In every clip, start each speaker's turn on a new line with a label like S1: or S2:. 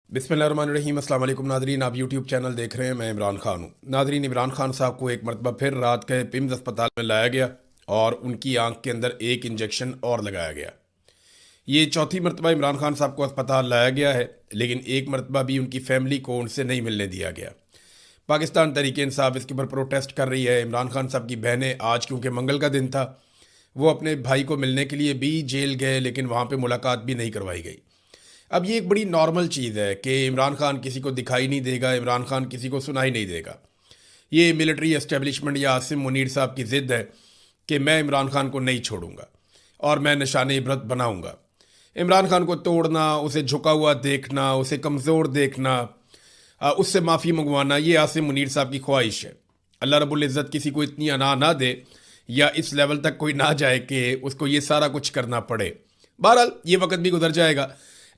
S1: बिस्मिल्लाहिर्रहमानिर्रहीम। अस्सलाम वालेकुम नादरीन, आप यूट्यूब चैनल देख रहे हैं। मैं इमरान खान हूँ। नादरीन, इमरान खान साहब को एक मरतबा फिर रात के पिम्स अस्पताल में लाया गया और उनकी आंख के अंदर एक इंजेक्शन और लगाया गया। ये चौथी मरतबा इमरान खान साहब को अस्पताल लाया गया है, लेकिन एक मरतबा भी उनकी फैमिली को उनसे नहीं मिलने दिया गया। पाकिस्तान तहरीक इंसाफ इसके ऊपर प्रोटेस्ट कर रही है। इमरान खान साहब की बहनें आज, क्योंकि मंगल का दिन था, वो अपने भाई को मिलने के लिए भी जेल गए, लेकिन वहाँ पे मुलाकात भी नहीं करवाई गई। अब ये एक बड़ी नॉर्मल चीज़ है कि इमरान खान किसी को दिखाई नहीं देगा, इमरान खान किसी को सुनाई नहीं देगा। ये मिलिट्री एस्टेब्लिशमेंट या आसिम मुनीर साहब की ज़िद है कि मैं इमरान खान को नहीं छोड़ूंगा और मैं निशान इबरत बनाऊंगा। इमरान खान को तोड़ना, उसे झुका हुआ देखना, उसे कमज़ोर देखना, उससे माफ़ी मंगवाना, ये आसिम मुनीर साहब की ख्वाहिश है। अल्लाह रब्बुल इज़्ज़त किसी को इतनी अना ना दे या इस लेवल तक कोई ना जाए कि उसको ये सारा कुछ करना पड़े। बहरहाल ये वक्त भी गुजर जाएगा।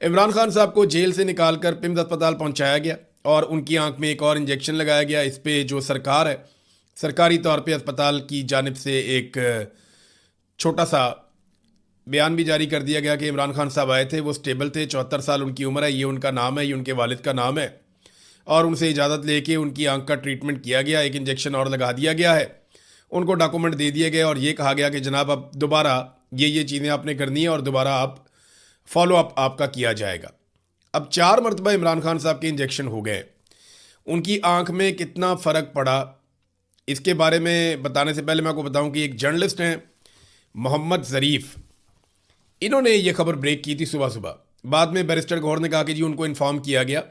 S1: इमरान खान साहब को जेल से निकाल कर पिम्स अस्पताल पहुंचाया गया और उनकी आंख में एक और इंजेक्शन लगाया गया। इस पे जो सरकार है, सरकारी तौर पे अस्पताल की जानिब से एक छोटा सा बयान भी जारी कर दिया गया कि इमरान खान साहब आए थे, वो स्टेबल थे, 74 साल उनकी उम्र है, ये उनका नाम है, ये उनके वालिद का नाम है, और उनसे इजाज़त लेके उनकी आंख का ट्रीटमेंट किया गया। एक इंजेक्शन और लगा दिया गया है, उनको डॉक्यूमेंट दे दिए गए और ये कहा गया कि जनाब अब दोबारा ये चीज़ें आपने करनी है और दोबारा आप फॉलो अप आपका किया जाएगा। अब 4 मरतबा इमरान खान साहब के इंजेक्शन हो गए। उनकी आंख में कितना फ़र्क पड़ा, इसके बारे में बताने से पहले मैं आपको बताऊं कि एक जर्नलिस्ट हैं मोहम्मद ज़रीफ़, इन्होंने ये खबर ब्रेक की थी सुबह सुबह। बाद में बैरिस्टर गौहर ने कहा कि जी उनको इन्फॉर्म किया गया,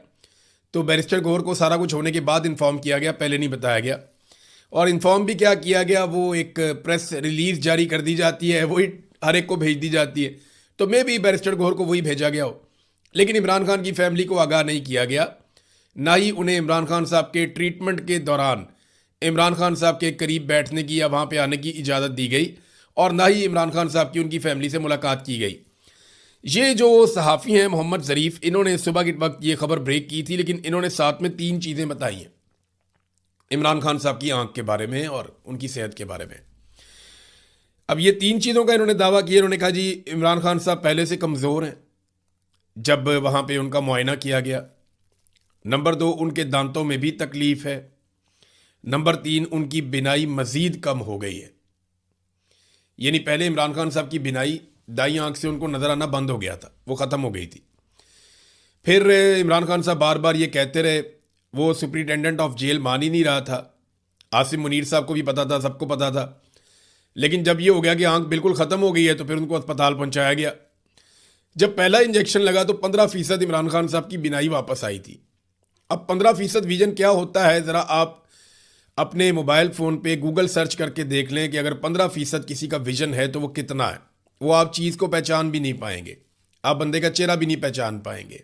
S1: तो बैरिस्टर गौहर को सारा कुछ होने के बाद इन्फॉर्म किया गया, पहले नहीं बताया गया। और इन्फॉर्म भी क्या किया गया, वो एक प्रेस रिलीज़ जारी कर दी जाती है, वही हर एक को भेज दी जाती है, तो मे भी बैरिस्टर गौहर को वही भेजा गया हो, लेकिन इमरान खान की फैमिली को आगाह नहीं किया गया। ना ही उन्हें इमरान खान साहब के ट्रीटमेंट के दौरान इमरान खान साहब के करीब बैठने की या वहाँ पे आने की इजाज़त दी गई, और ना ही इमरान खान साहब की उनकी फैमिली से मुलाकात की गई। ये जो सहाफ़ी हैं मोहम्मद ज़रीफ़, इन्होंने सुबह के वक्त ये खबर ब्रेक की थी, लेकिन इन्होंने साथ में 3 चीज़ें बताई हैं इमरान खान साहब की आंख के बारे में और उनकी सेहत के बारे में। अब ये 3 चीज़ों का इन्होंने दावा किया। इन्होंने कहा जी इमरान खान साहब पहले से कमज़ोर हैं जब वहाँ पे उनका मुआयना किया गया। नंबर 2, उनके दांतों में भी तकलीफ़ है। नंबर 3, उनकी बिनाई मज़ीद कम हो गई है। यानी पहले इमरान खान साहब की बिनाई दाई आंख से उनको नज़र आना बंद हो गया था, वो ख़त्म हो गई थी। फिर इमरान खान साहब बार बार ये कहते रहे, वो सुपरिटेंडेंट ऑफ जेल मान ही नहीं रहा था। आसिम मुनीर साहब को भी पता था, सबको पता था, लेकिन जब ये हो गया कि आंख बिल्कुल ख़त्म हो गई है तो फिर उनको अस्पताल पहुंचाया गया। जब पहला इंजेक्शन लगा तो 15% इमरान खान साहब की बिनाई वापस आई थी। अब 15% विजन क्या होता है, ज़रा आप अपने मोबाइल फ़ोन पे गूगल सर्च करके देख लें कि अगर 15% किसी का विजन है तो वो कितना है। वो आप चीज़ को पहचान भी नहीं पाएंगे, आप बंदे का चेहरा भी नहीं पहचान पाएंगे।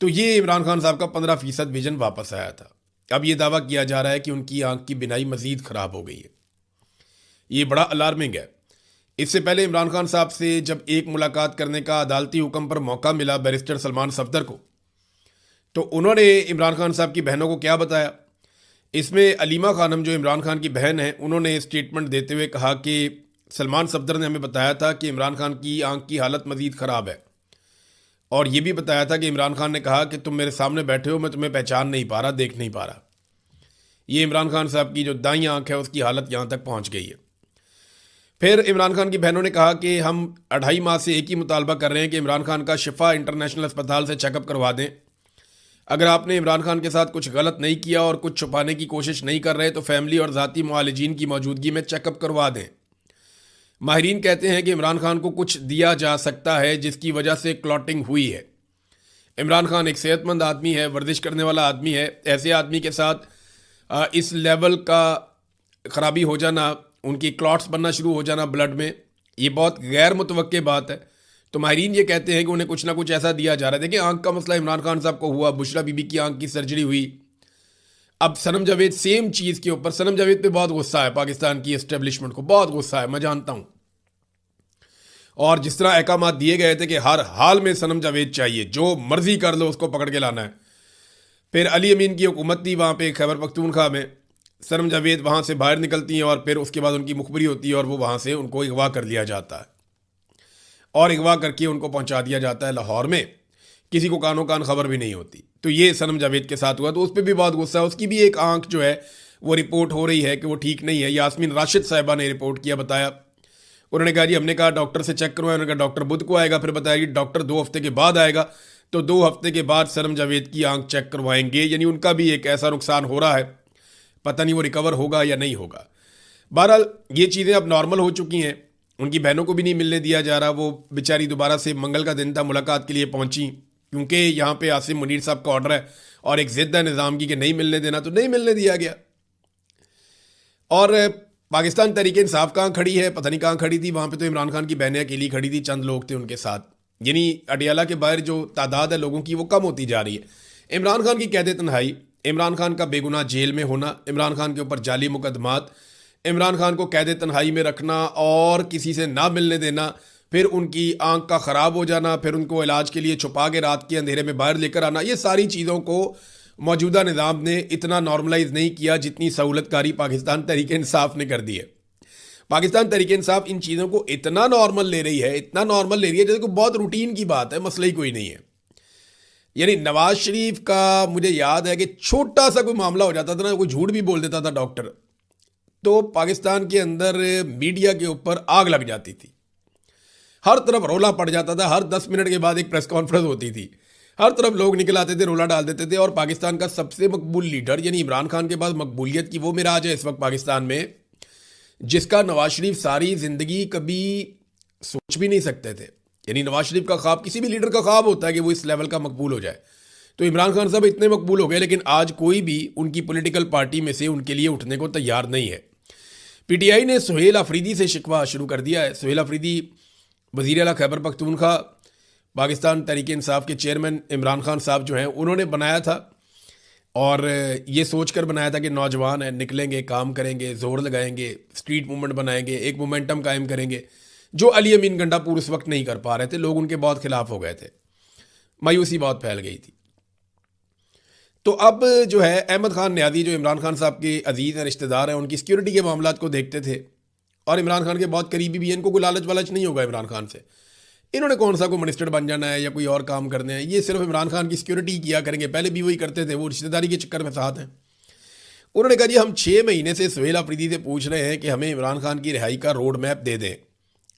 S1: तो ये इमरान खान साहब का 15% विजन वापस आया था। अब ये दावा किया जा रहा है कि उनकी आंख की बिनाई मज़ीद ख़राब हो गई है। ये बड़ा अलार्मिंग है। इससे पहले इमरान खान साहब से जब एक मुलाकात करने का अदालती हुक्म पर मौका मिला बैरिस्टर सलमान सफदर को, तो उन्होंने इमरान खान साहब की बहनों को क्या बताया। इसमें अलीमा खानम जो इमरान खान की बहन है, उन्होंने स्टेटमेंट देते हुए कहा कि सलमान सफदर ने हमें बताया था कि इमरान खान की आंख की हालत मज़ीद ख़राब है, और ये भी बताया था कि इमरान खान ने कहा कि तुम मेरे सामने बैठे हो, मैं तुम्हें पहचान नहीं पा रहा, देख नहीं पा रहा। ये इमरान खान साहब की जो दाईं आंख है उसकी हालत यहाँ तक पहुँच गई है। फिर इमरान खान की बहनों ने कहा कि हम 2.5 माह से एक ही मुतालबा कर रहे हैं कि इमरान खान का शिफा इंटरनेशनल अस्पताल से चेकअप करवा दें। अगर आपने इमरान खान के साथ कुछ गलत नहीं किया और कुछ छुपाने की कोशिश नहीं कर रहे तो फैमिली और ज़ाती मुआलिजीन की मौजूदगी में चेकअप करवा दें। माहिरीन कहते हैं कि इमरान खान को कुछ दिया जा सकता है जिसकी वजह से क्लॉटिंग हुई है। इमरान खान एक सेहतमंद आदमी है, वर्जिश करने वाला आदमी है। ऐसे आदमी के साथ इस लेवल का ख़राबी हो जाना, उनकी क्लॉट्स बनना शुरू हो जाना ब्लड में, ये बहुत गैर मुतवक्के बात है। तो माहिरीन ये कहते हैं कि उन्हें कुछ ना कुछ ऐसा दिया जा रहा है। देखिए, आंख का मसला इमरान खान साहब को हुआ, बुशरा बीबी की आंख की सर्जरी हुई, अब सनम जावेद सेम चीज़ के ऊपर, सनम जावेद पे बहुत गुस्सा है, पाकिस्तान की एस्टेब्लिशमेंट को बहुत गुस्सा है, मैं जानता हूँ। और जिस तरह अहकामात दिए गए थे कि हर हाल में सनम जावेद चाहिए, जो मर्जी कर लो उसको पकड़ के लाना है। फिर अली अमीन की हुकूमत थी वहाँ पे खैबर पख्तूनख्वा में, सनम जावेद वहाँ से बाहर निकलती हैं और फिर उसके बाद उनकी मुखबरी होती है और वो वहाँ से उनको अगवा कर लिया जाता है और अगवा करके उनको पहुँचा दिया जाता है लाहौर में किसी को कानो कान खबर भी नहीं होती। तो ये सनम जावेद के साथ हुआ, तो उस पर भी बहुत गुस्सा है। उसकी भी एक आंख जो है वो रिपोर्ट हो रही है कि वो ठीक नहीं है। यास्मीन राशिद साहिबा ने रिपोर्ट किया, बताया, उन्होंने कहा जी हमने कहा डॉक्टर से चेक करवाया, उन्होंने कहा डॉक्टर बुध को आएगा, फिर बताया कि डॉक्टर 2 हफ्ते के बाद आएगा, तो 2 हफ्ते के बाद सनम जावेद की आंख चेक करवाएंगे। यानी उनका भी एक ऐसा नुकसान हो रहा है, पता नहीं वो रिकवर होगा या नहीं होगा। बहरहाल ये चीज़ें अब नॉर्मल हो चुकी हैं। उनकी बहनों को भी नहीं मिलने दिया जा रहा। वो बेचारी दोबारा से मंगल का दिन था, मुलाकात के लिए पहुंची, क्योंकि यहाँ पे आसिम मुनीर साहब का ऑर्डर है और एक जिद है निज़ाम की कि नहीं मिलने देना, तो नहीं मिलने दिया गया। और पाकिस्तान तहरीक इंसाफ कहाँ खड़ी है, पता नहीं कहाँ खड़ी थी। वहाँ पे तो इमरान खान की बहनें अकेली खड़ी थी, चंद लोग थे उनके साथ। यानी अडियाला के बाहर जो तादाद है लोगों की वो कम होती जा रही है। इमरान खान की कैद तन्हाई, इमरान खान का बेगुनाह जेल में होना, इमरान खान के ऊपर जाली मुकदमात, इमरान खान को कैद तन्हाई में रखना और किसी से ना मिलने देना, फिर उनकी आंख का ख़राब हो जाना, फिर उनको इलाज के लिए छुपा के रात के अंधेरे में बाहर लेकर आना, ये सारी चीज़ों को मौजूदा निज़ाम ने इतना नॉर्मलाइज नहीं किया जितनी सहूलतकारी पाकिस्तान तहरीक इंसाफ ने कर दी है। पाकिस्तान तहरीक इंसाफ इन चीज़ों को इतना नॉर्मल ले रही है, इतना नॉर्मल ले रही है जैसे कोई बहुत रूटीन की बात है, मसला ही कोई नहीं है। यानी नवाज शरीफ का मुझे याद है कि छोटा सा कोई मामला हो जाता था ना, कोई झूठ भी बोल देता था डॉक्टर, तो पाकिस्तान के अंदर मीडिया के ऊपर आग लग जाती थी। हर तरफ रोला पड़ जाता था, हर 10 मिनट के बाद एक प्रेस कॉन्फ्रेंस होती थी, हर तरफ लोग निकल आते थे, रोला डाल देते थे। और पाकिस्तान का सबसे मकबूल लीडर यानी इमरान खान के पास मकबूलियत की वो मिराज है इस वक्त पाकिस्तान में, जिसका नवाज शरीफ सारी ज़िंदगी कभी सोच भी नहीं सकते थे। यानी नवाज शरीफ का ख्वाब, किसी भी लीडर का ख्वाब होता है कि वो इस लेवल का मकबूल हो जाए, तो इमरान खान साहब इतने मकबूल हो गए, लेकिन आज कोई भी उनकी पॉलिटिकल पार्टी में से उनके लिए उठने को तैयार नहीं है। पीटीआई ने सुहेल अफरीदी से शिकवा शुरू कर दिया है। सुहेल अफरीदी वज़ीर आला खैबर पख्तूनख्वा, पाकिस्तान तहरीक इंसाफ के चेयरमैन इमरान खान साहब जो हैं उन्होंने बनाया था, और ये सोच कर बनाया था कि नौजवान हैं, निकलेंगे, काम करेंगे, जोर लगाएंगे, स्ट्रीट मूवमेंट बनाएंगे, एक मोमेंटम कायम करेंगे, जो अली अमीन गंडापुर उस वक्त नहीं कर पा रहे थे। लोग उनके बहुत खिलाफ हो गए थे, मायूसी बहुत फैल गई थी। तो अब जो है अहमद खान न्याजी, जो इमरान खान साहब के अजीज़ हैं, रिश्तेदार हैं, उनकी सिक्योरिटी के मामला को देखते थे और इमरान खान के बहुत करीबी भी हैं। इनको कोई लालच वालच नहीं होगा इमरान खान से, इन्होंने कौन सा कोई मिनिस्टर बन जाना है या कोई और काम करने हैं, ये सिर्फ इमरान खान की सिक्योरिटी किया करेंगे। पहले भी वही करते थे, वो रिश्तेदारी के चक्कर में साथ हैं। उन्होंने कहा जी हम 6 महीने से सुहेल अफरीदी से पूछ रहे हैं कि हमें इमरान खान की रिहाई का रोड मैप दे दें,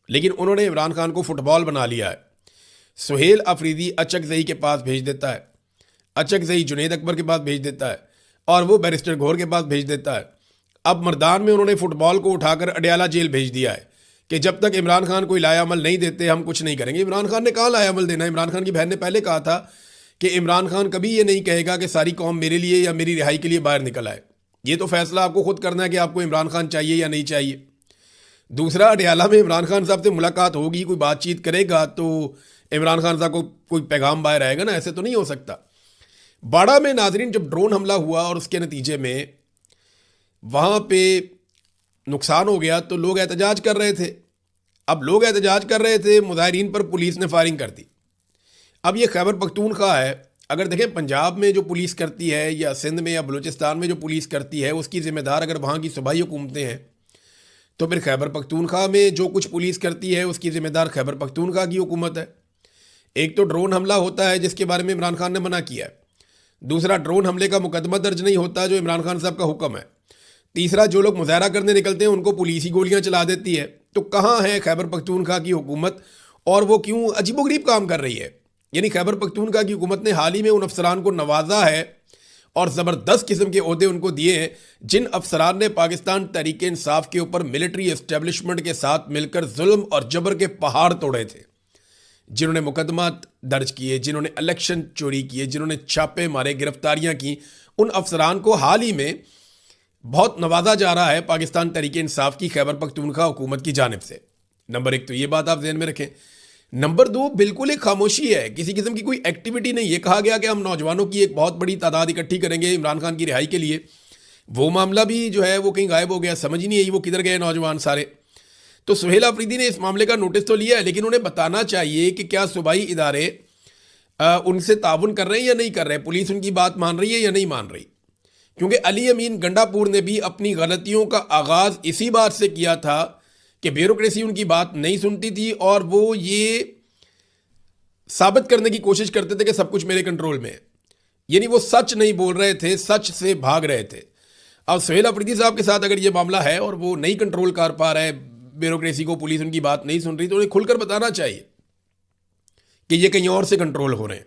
S1: लेकिन उन्होंने इमरान खान को फुटबॉल बना लिया है। सुहेल अफरीदी अचकज़ई के पास भेज देता है, अचकज़ई जुनैद अकबर के पास भेज देता है, और वो बैरिस्टर घोर के पास भेज देता है। अब मर्दान में उन्होंने फुटबॉल को उठाकर अडियाला जेल भेज दिया है कि जब तक इमरान खान कोई लाया अमल नहीं देते हम कुछ नहीं करेंगे। इमरान खान ने कहाँ लाया अमल देना? इमरान खान की बहन ने पहले कहा था कि इमरान खान कभी ये नहीं कहेगा कि सारी कौम मेरे लिए या मेरी रिहाई के लिए बाहर निकल आए। ये तो फैसला आपको खुद करना है कि आपको इमरान खान चाहिए या नहीं चाहिए। दूसरा, अडियाला में इमरान खान साहब से मुलाकात होगी, कोई बातचीत करेगा तो इमरान खान साहब को कोई पैगाम बाहर आएगा ना, ऐसे तो नहीं हो सकता। बाड़ा में नाजरीन जब ड्रोन हमला हुआ और उसके नतीजे में वहाँ पे नुकसान हो गया तो लोग एहतजाज कर रहे थे। अब लोग एहतजाज कर रहे थे, मुजाहिरीन पर पुलिस ने फायरिंग कर दी। अब ये खैबर पख्तूनख्वा है, अगर देखें पंजाब में जो पुलिस करती है या सिंध में या बलूचिस्तान में जो पुलिस करती है उसकी ज़िम्मेदार अगर वहाँ की सूबाई हुकूमतें हैं, तो फिर खैबर पख्तूनख्वा में जो कुछ पुलिस करती है उसकी ज़िम्मेदार खैबर पख्तूनख्वा की हुकूमत है। एक तो ड्रोन हमला होता है जिसके बारे में इमरान खान ने मना किया है, दूसरा ड्रोन हमले का मुकदमा दर्ज नहीं होता जो इमरान खान साहब का हुक्म है, तीसरा जो लोग मुजाहरा करने निकलते हैं उनको पुलिस ही गोलियां चला देती है। तो कहाँ है खैबर पख्तूनख्वा की हुकूमत और वो क्यों अजीबोगरीब काम कर रही है? यानी खैबर पख्तूनख्वा की हुकूमत ने हाल ही में उन अफसरान को नवाजा है और ज़बरदस्त किस्म के ओहदे उनको दिए हैं जिन अफसरान ने पाकिस्तान तहरीक इंसाफ के ऊपर मिलिट्री एस्टेब्लिशमेंट के साथ मिलकर जुल्म और जबर के पहाड़ तोड़े थे, जिन्होंने मुकदमा दर्ज किए, जिन्होंने इलेक्शन चोरी किए, जिन्होंने छापे मारे, गिरफ्तारियां की। उन अफसरान को हाल ही में बहुत नवाजा जा रहा है पाकिस्तान तहरीक इंसाफ की खैबर पख्तूनख्वा हुकूमत की जानिब से। नंबर 1 तो ये बात आप ज़हन में रखें। नंबर 2, बिल्कुल एक खामोशी है, किसी किस्म की कोई एक्टिविटी नहीं। ये कहा गया कि हम नौजवानों की एक बहुत बड़ी तादाद इकट्ठी करेंगे इमरान खान की रिहाई के लिए, वो मामला भी जो है वो कहीं गायब हो गया, समझ ही नहीं आई वो किधर गए नौजवान सारे। तो सुहेल अफरीदी ने इस मामले का नोटिस तो लिया है, लेकिन उन्हें बताना चाहिए कि क्या सूबाई इदारे उनसे ताउन कर रहे हैं या नहीं कर रहे, पुलिस उनकी बात मान रही है या नहीं मान रही। क्योंकि अली अमीन गंडापुर ने भी अपनी गलतियों का आगाज़ इसी बात से किया था कि ब्यूरोक्रेसी उनकी बात नहीं सुनती थी और वो ये साबित करने की कोशिश करते थे कि सब कुछ मेरे कंट्रोल में है। यानी वो सच नहीं बोल रहे थे, सच से भाग रहे थे। अब सुहेल अफरीदी साहब के साथ अगर ये मामला है और वो नहीं कंट्रोल कर पा रहे, ब्यूरोक्रेसी को, पुलिस उनकी बात नहीं सुन रही, तो उन्हें खुलकर बताना चाहिए कि ये कहीं और से कंट्रोल हो रहे हैं।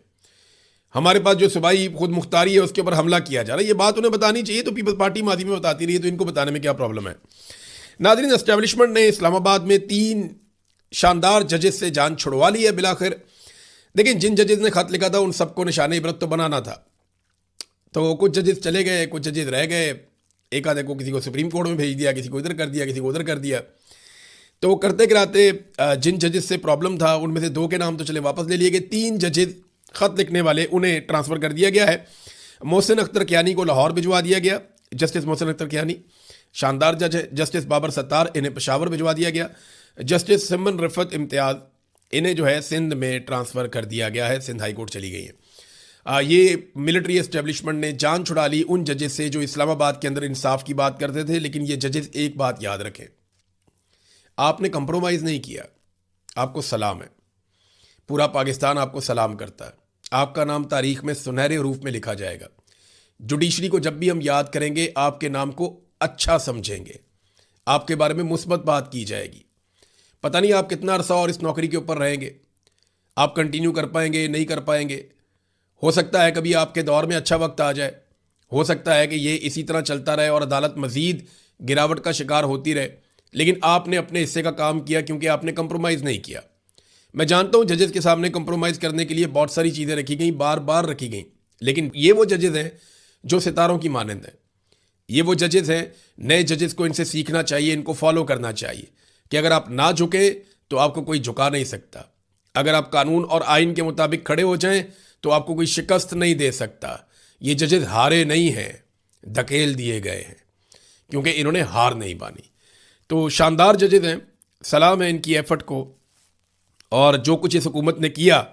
S1: हमारे पास जो सूबाई खुद मुख्तारी है उसके ऊपर हमला किया जा रहा है, ये बात उन्हें बतानी चाहिए। तो पीपल्स पार्टी माजी में बताती रही है, तो इनको बताने में क्या प्रॉब्लम है। नाज़रीन, एस्टेब्लिशमेंट ने इस्लामाबाद में 3 शानदार जजेस से जान छुड़वा ली है बिलाखिर। लेकिन जिन जजेस ने खत लिखा था उन सबको निशाने इबरत तो बनाना था। तो कुछ जजेस चले गए, कुछ जजेस रह गए। एक आधे को किसी को सुप्रीम कोर्ट में भेज दिया, किसी को इधर कर दिया, किसी को उधर कर दिया। तो करते कराते जिन जजेस से प्रॉब्लम था उनमें से 2 के नाम तो चले वापस ले लिए गए। 3 जजेस खत लिखने वाले उन्हें ट्रांसफ़र कर दिया गया है। मोहसिन अख्तर कियानी को लाहौर भिजवा दिया गया, जस्टिस मोहसिन अख्तर कियानी शानदार जज है। जस्टिस बाबर सत्तार, इन्हें पेशावर भिजवा दिया गया। जस्टिस सिमन रिफत इम्तियाज़, इन्हें जो है सिंध में ट्रांसफ़र कर दिया गया है, सिंध हाई कोर्ट चली गई है। ये मिलिट्री एस्टेब्लिशमेंट ने जान छुड़ा ली उन जजेस से जो इस्लामाबाद के अंदर इंसाफ की बात करते थे। लेकिन ये जजेस एक बात याद रखें, आपने कंप्रोमाइज़ नहीं किया, आपको सलाम है। पूरा पाकिस्तान आपको सलाम करता है। आपका नाम तारीख में सुनहरे रूप में लिखा जाएगा। जुडिशरी को जब भी हम याद करेंगे आपके नाम को अच्छा समझेंगे, आपके बारे में मुस्बत बात की जाएगी। पता नहीं आप कितना अरसा और इस नौकरी के ऊपर रहेंगे, आप कंटिन्यू कर पाएंगे नहीं कर पाएंगे। हो सकता है कभी आपके दौर में अच्छा वक्त आ जाए, हो सकता है कि ये इसी तरह चलता रहे और अदालत मज़ीद गिरावट का शिकार होती रहे। लेकिन आपने अपने हिस्से का काम किया क्योंकि आपने कंप्रोमाइज़ नहीं किया। मैं जानता हूँ जजेस के सामने कंप्रोमाइज़ करने के लिए बहुत सारी चीज़ें रखी गई, बार बार रखी गई। लेकिन ये वो जजेस हैं जो सितारों की मानंद हैं। ये वो जजेस हैं, नए जजेस को इनसे सीखना चाहिए, इनको फॉलो करना चाहिए कि अगर आप ना झुके तो आपको कोई झुका नहीं सकता। अगर आप कानून और आइन के मुताबिक खड़े हो जाएं तो आपको कोई शिकस्त नहीं दे सकता। ये जजेस हारे नहीं हैं, धकेल दिए गए हैं क्योंकि इन्होंने हार नहीं मानी। तो शानदार जजेस हैं, सलाम है इनकी एफर्ट को। और जो कुछ इस हुकूमत ने किया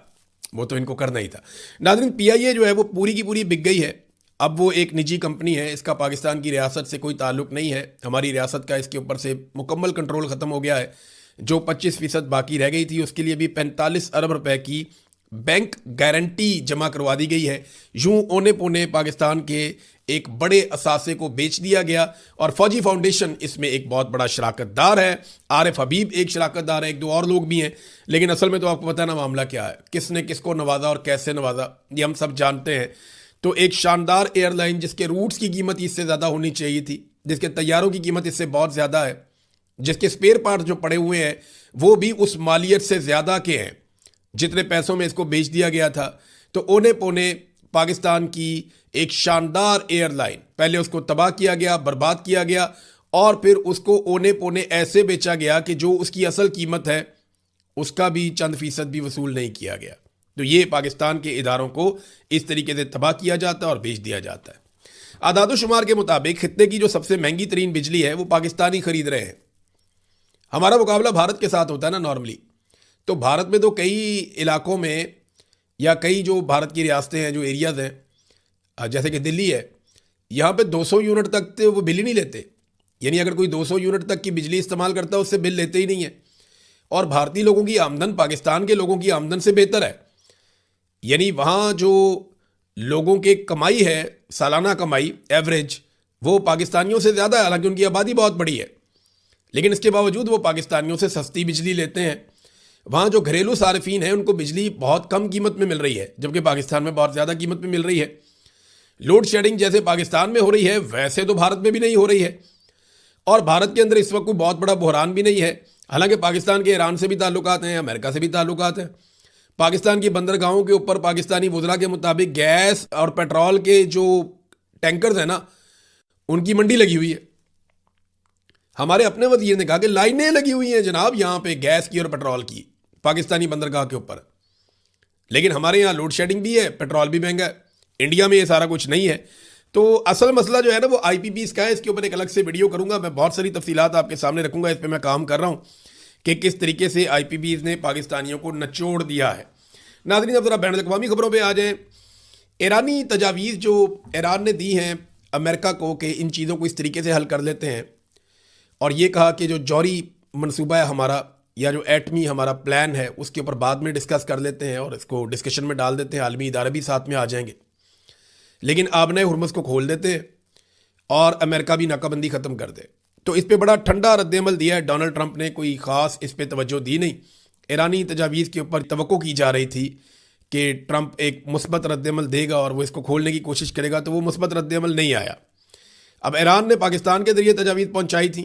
S1: वो तो इनको करना ही था। नाज़रीन, PIA जो है वो पूरी की पूरी बिक गई है। अब वो एक निजी कंपनी है, इसका पाकिस्तान की रियासत से कोई ताल्लुक नहीं है। हमारी रियासत का इसके ऊपर से मुकम्मल कंट्रोल ख़त्म हो गया है। जो 25% बाकी रह गई थी उसके लिए भी 45 अरब रुपए की बैंक गारंटी जमा करवा दी गई है। यूं ओने पोने पाकिस्तान के एक बड़े असासे को बेच दिया गया और फौजी फाउंडेशन इसमें एक बहुत बड़ा शराकतदार है। आरिफ हबीब एक शराकतदार है, 1-2 और लोग भी हैं। लेकिन असल में तो आपको पता ना मामला क्या है, किसने किसको नवाजा और कैसे नवाजा, ये हम सब जानते हैं। तो एक शानदार एयरलाइन जिसके रूट्स की कीमत इससे ज़्यादा होनी चाहिए थी, जिसके तैयारों की कीमत इससे बहुत ज़्यादा है, जिसके स्पेयर पार्ट जो पड़े हुए हैं वो भी उस मालियत से ज़्यादा के हैं जितने पैसों में इसको बेच दिया गया था। तो ओने पोने पाकिस्तान की एक शानदार एयरलाइन, पहले उसको तबाह किया गया, बर्बाद किया गया और फिर उसको ओने पोने ऐसे बेचा गया कि जो उसकी असल कीमत है उसका भी चंद फीसद भी वसूल नहीं किया गया। तो ये पाकिस्तान के इदारों को इस तरीके से तबाह किया जाता है और बेच दिया जाता है। आदादोशुमार के मुताबिक खित्ते की जो सबसे महंगी तरीन बिजली है वो पाकिस्तानी खरीद रहे हैं। हमारा मुकाबला भारत के साथ होता है ना नॉर्मली, तो भारत में तो कई इलाकों में या कई जो भारत की रियासतें हैं, जो एरियाज़ हैं, जैसे कि दिल्ली है, यहाँ पे 200 यूनिट तक तो वो बिल ही नहीं लेते। यानी अगर कोई 200 यूनिट तक की बिजली इस्तेमाल करता है उससे बिल लेते ही नहीं है। और भारतीय लोगों की आमदन पाकिस्तान के लोगों की आमदन से बेहतर है। यानी वहाँ जो लोगों की कमाई है, सालाना कमाई एवरेज, वो पाकिस्तानियों से ज़्यादा है। हालांकि उनकी आबादी बहुत बड़ी है, लेकिन इसके बावजूद वो पाकिस्तानियों से सस्ती बिजली लेते हैं। वहाँ जो घरेलू सार्फिन हैं उनको बिजली बहुत कम कीमत में मिल रही है, जबकि पाकिस्तान में बहुत ज़्यादा कीमत में मिल रही है। लोड शेडिंग जैसे पाकिस्तान में हो रही है वैसे तो भारत में भी नहीं हो रही है। और भारत के अंदर इस वक्त कोई बहुत बड़ा बहरान भी नहीं है। हालांकि पाकिस्तान के ईरान से भी ताल्लुकात हैं, अमेरिका से भी ताल्लुकात हैं। पाकिस्तान की बंदरगाहों के ऊपर पाकिस्तानी वज़रा के मुताबिक गैस और पेट्रोल के जो टैंकर्स हैं ना, उनकी मंडी लगी हुई है। हमारे अपने वज़ीर ने कहा कि लाइनें लगी हुई हैं जनाब यहाँ पे गैस की और पेट्रोल की पाकिस्तानी बंदरगाह के ऊपर। लेकिन हमारे यहाँ लोड शेडिंग भी है, पेट्रोल भी महंगा है। इंडिया में ये सारा कुछ नहीं है। तो असल मसला जो है ना वो IPPs का है। इसके ऊपर एक अलग से वीडियो करूँगा, मैं बहुत सारी तफसीलात आपके सामने रखूँगा। इस पर मैं काम कर रहा हूँ कि किस तरीके से IPPs ने पाकिस्तानियों को नचोड़ दिया है। नाज़रीन, अब ज़रा बैन अवी खबरों पर आ जाएँ। ईरानी तजावीज़ जो ईरान ने दी हैं अमेरिका को कि इन चीज़ों को इस तरीके से हल कर लेते हैं, और ये कहा कि जो जौहरी मनसूबा है हमारा या जो एटमी हमारा प्लान है उसके ऊपर बाद में डिस्कस कर लेते हैं और इसको डिस्कशन में डाल देते हैं, आलमी इदारे भी साथ में आ जाएंगे। लेकिन आबने हुर्मुज़ को खोल देते हैं और अमेरिका भी नाकाबंदी ख़त्म कर दे। तो इस पर बड़ा ठंडा रद्दमल दिया है डोनाल्ड ट्रंप ने, कोई ख़ास इस पर तवज्जो दी नहीं। ईरानी तजावीज़ के ऊपर तवक्को की जा रही थी कि ट्रंप एक मुस्बत रद्दमल देगा और वो इसको खोलने की कोशिश करेगा, तो वो मुस्बत रद्दमल नहीं आया। अब ईरान ने पाकिस्तान के ज़रिए तजावीज़ पहुँचाई थी,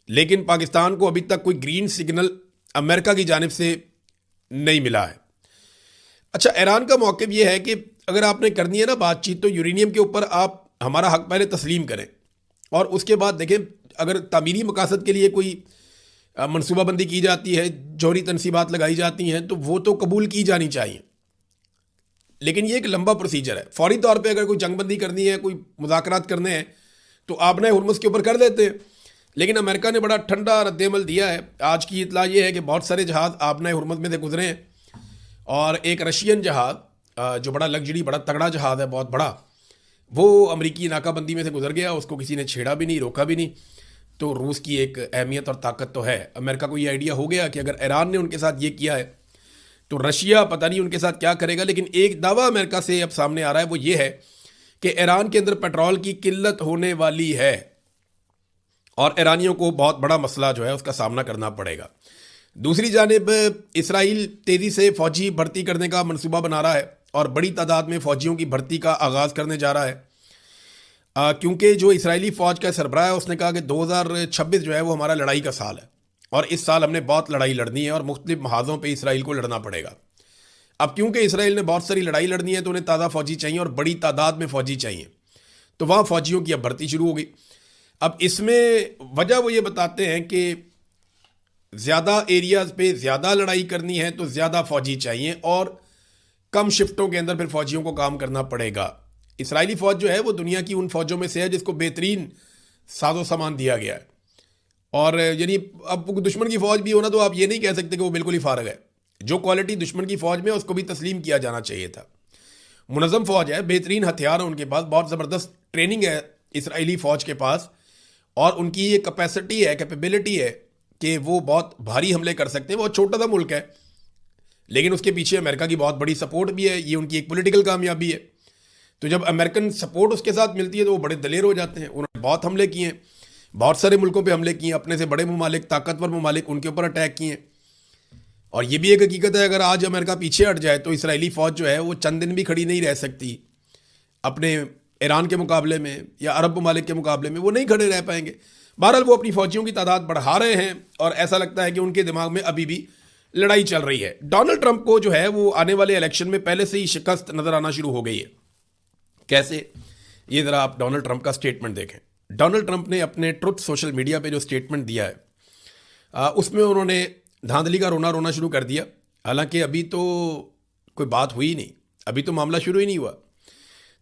S1: लेकिन पाकिस्तान को अभी तक कोई ग्रीन सिग्नल अमेरिका की जानिब से नहीं मिला है। अच्छा, ईरान का मौक़िफ़ ये है कि अगर आपने करनी है ना बातचीत, तो यूरेनियम के ऊपर आप हमारा हक़ पहले तस्लीम करें और उसके बाद देखें अगर तामीरी मकासद के लिए कोई मनसूबाबंदी की जाती है, जौहरी तनसीबात लगाई जाती हैं, तो वो तो कबूल की जानी चाहिए। लेकिन ये एक लंबा प्रोसीजर है। फौरी तौर पे अगर कोई जंगबंदी करनी है, कोई मुज़ाकरात करने हैं, तो आपने हुर्मुज़ के ऊपर कर देते हैं। लेकिन अमेरिका ने बड़ा ठंडा रद्दमल दिया है। आज की इतला ये है कि बहुत सारे जहाज़ आपने हुर्मुज़ में से गुजरे हैं और एक रशियन जहाज़ जो बड़ा लग्जरी, बड़ा तगड़ा जहाज़ है, बहुत बड़ा, वो अमरीकी नाकाबंदी में से गुजर गया। उसको किसी ने छेड़ा भी नहीं, रोका भी नहीं। तो रूस की एक अहमियत और ताकत तो है। अमेरिका को ये आइडिया हो गया कि अगर ईरान ने उनके साथ ये किया है तो रशिया पता नहीं उनके साथ क्या करेगा। लेकिन एक दावा अमेरिका से अब सामने आ रहा है, वो ये है कि ईरान के अंदर पेट्रोल की किल्लत होने वाली है और ईरानियों को बहुत बड़ा मसला जो है उसका सामना करना पड़ेगा। दूसरी जानिब इसराइल तेज़ी से फ़ौजी भर्ती करने का मनसूबा बना रहा है और बड़ी तादाद में फ़ौजियों की भर्ती का आगाज़ करने जा रहा है, क्योंकि जो इसराइली फ़ौज का सरबराह है उसने कहा कि 2026 जो है वो हमारा लड़ाई का साल है और इस साल हमने बहुत लड़ाई लड़नी है और मुख्तलिफ महाज़ों पे इसराइल को लड़ना पड़ेगा। अब क्योंकि इसराइल ने बहुत सारी लड़ाई लड़नी है तो उन्हें ताज़ा फ़ौजी चाहिए और बड़ी तादाद में फ़ौजी चाहिए, तो वहाँ फ़ौजियों की अब भर्ती शुरू हो गई। अब इसमें वजह वो ये बताते हैं कि ज़्यादा एरियाज़ पे ज़्यादा लड़ाई करनी है तो ज़्यादा फ़ौजी चाहिए और कम शिफ्टों के अंदर फिर फ़ौजियों को काम करना पड़ेगा। इसराइली फ़ौज जो है वो दुनिया की उन फ़ौजों में से है जिसको बेहतरीन साजो सामान दिया गया है और यानी अब दुश्मन की फ़ौज भी हो ना तो आप ये नहीं कह सकते कि वो बिल्कुल ही फारग है। जो क्वालिटी दुश्मन की फ़ौज में उसको भी तस्लीम किया जाना चाहिए था। मुनज़्ज़म फ़ौज है, बेहतरीन हथियार है उनके पास, बहुत ज़बरदस्त ट्रेनिंग है इसराइली फ़ौज के पास और उनकी ये कैपेसिटी है, कैपेबिलिटी है कि वो बहुत भारी हमले कर सकते हैं। बहुत छोटा सा मुल्क है लेकिन उसके पीछे अमेरिका की बहुत बड़ी सपोर्ट भी है। ये उनकी एक पॉलिटिकल कामयाबी है। तो जब अमेरिकन सपोर्ट उसके साथ मिलती है तो वो बड़े दलेर हो जाते हैं। उन्होंने बहुत हमले किए हैं, बहुत सारे मुल्कों पे हमले किए, अपने से बड़े ममालिक, ताकतवर ममालिक, उनके ऊपर अटैक किए। और ये भी एक हकीकत है, अगर आज अमेरिका पीछे हट जाए तो इसराइली फ़ौज जो है वो चंद दिन भी खड़ी नहीं रह सकती। अपने ईरान के मुकाबले में या अरब ममालिक के मुकाबले में वो नहीं खड़े रह पाएंगे। बहरहाल वो अपनी फ़ौजियों की तादाद बढ़ा रहे हैं और ऐसा लगता है कि उनके दिमाग में अभी भी लड़ाई चल रही है। डोनाल्ड ट्रंप को जो है वो आने वाले इलेक्शन में पहले से ही शिकस्त नज़र आना शुरू हो गई है। कैसे, ये ज़रा आप डोनाल्ड ट्रंप का स्टेटमेंट देखें। डोनाल्ड ट्रंप ने अपने ट्रुथ सोशल मीडिया पे जो स्टेटमेंट दिया है उसमें उन्होंने धांधली का रोना रोना शुरू कर दिया। हालांकि अभी तो कोई बात हुई नहीं, अभी तो मामला शुरू ही नहीं हुआ।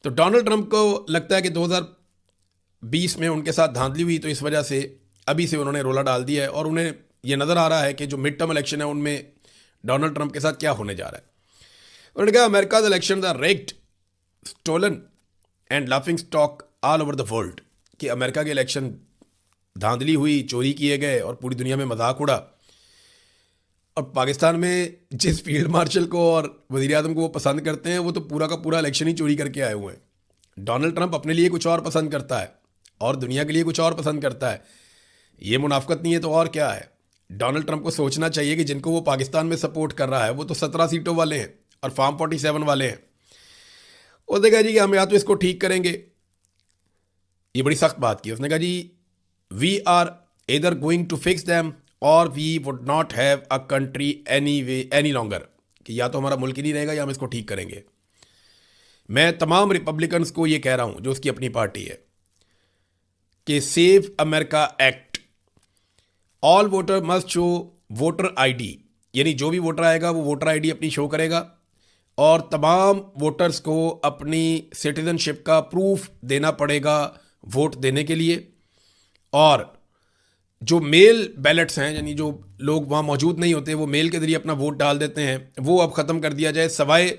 S1: तो डोनाल्ड ट्रंप को लगता है कि 2020 में उनके साथ धांधली हुई, तो इस वजह से अभी से उन्होंने रोला डाल दिया है और उन्हें ये नज़र आ रहा है कि जो मिड टर्म इलेक्शन है उनमें डोनाल्ड ट्रंप के साथ क्या होने जा रहा है। उन्होंने कहा America election are rigged, stolen and laughing stock all over the world, कि अमेरिका के इलेक्शन धांधली हुई, चोरी किए गए और पूरी दुनिया में मजाक उड़ा। और पाकिस्तान में जिस फील्ड मार्शल को और वज़ीर आज़म को वो पसंद करते हैं वो तो पूरा का पूरा इलेक्शन ही चोरी करके आए हुए हैं। डोनाल्ड ट्रंप अपने लिए कुछ और पसंद करता है और दुनिया के लिए कुछ और पसंद करता है। ये मुनाफकत नहीं है तो और क्या है। डोनाल्ड ट्रंप को सोचना चाहिए कि जिनको वो पाकिस्तान में सपोर्ट कर रहा है वो तो 17 सीटों वाले हैं और फार्म 47 वाले हैं। उसने कहा जी कि हम या तो इसको ठीक करेंगे, ये बड़ी सख्त बात की। उसने कहा जी we are either going to fix them or we would not have a country any way any longer, कि या तो हमारा मुल्क ही नहीं रहेगा या हम इसको ठीक करेंगे। मैं तमाम रिपब्लिकन्स को ये कह रहा हूँ जो उसकी अपनी पार्टी है कि save America act, all voter must show voter ID, यानी जो भी वोटर आएगा वो वोटर आईडी अपनी शो करेगा और तमाम वोटर्स को अपनी सिटीजनशिप का प्रूफ देना पड़ेगा वोट देने के लिए। और जो मेल बैलेट्स हैं, यानी जो लोग वहाँ मौजूद नहीं होते वो मेल के ज़रिए अपना वोट डाल देते हैं, वो अब ख़त्म कर दिया जाए, सवाए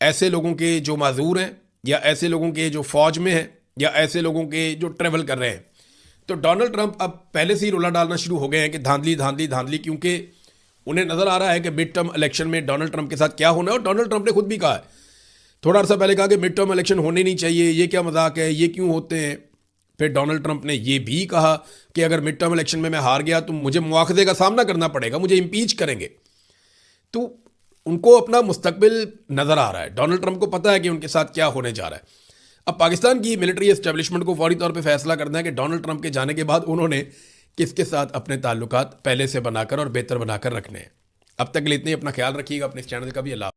S1: ऐसे लोगों के जो माजूर हैं या ऐसे लोगों के जो फ़ौज में हैं या ऐसे लोगों के जो ट्रेवल कर रहे हैं। तो डोनाल्ड ट्रंप अब पहले से ही रोला डालना शुरू हो गए हैं कि धांधली धांधली धांधली, क्योंकि उन्हें नज़र आ रहा है कि मिड टर्म इलेक्शन में डोनाल्ड ट्रंप के साथ क्या होना है, और डोनाल्ड ट्रंप ने खुद भी कहा है, थोड़ा अर्सा पहले कहा कि मिड टर्म इलेक्शन होने नहीं चाहिए, ये क्या मजाक है, ये क्यों होते हैं। फिर डोनाल्ड ट्रंप ने ये भी कहा कि अगर मिड टर्म इलेक्शन में मैं हार गया तो मुझे मुआखजे का सामना करना पड़ेगा, मुझे इम्पीच करेंगे। तो उनको अपना मुस्तकबिल नज़र आ रहा है, डोनाल्ड ट्रंप को पता है कि उनके साथ क्या होने जा रहा है। अब पाकिस्तान की मिलिट्री एस्टेब्लिशमेंट को फौरी तौर पे फैसला करना है कि डोनाल्ड ट्रंप के जाने के बाद उन्होंने किसके साथ अपने ताल्लुकात पहले से बनाकर और बेहतर बनाकर रखने हैं। अब तक के लिए इतने ही, अपना ख्याल रखिएगा, अपने इस चैनल का भी। अल्लाह हाफ़िज़।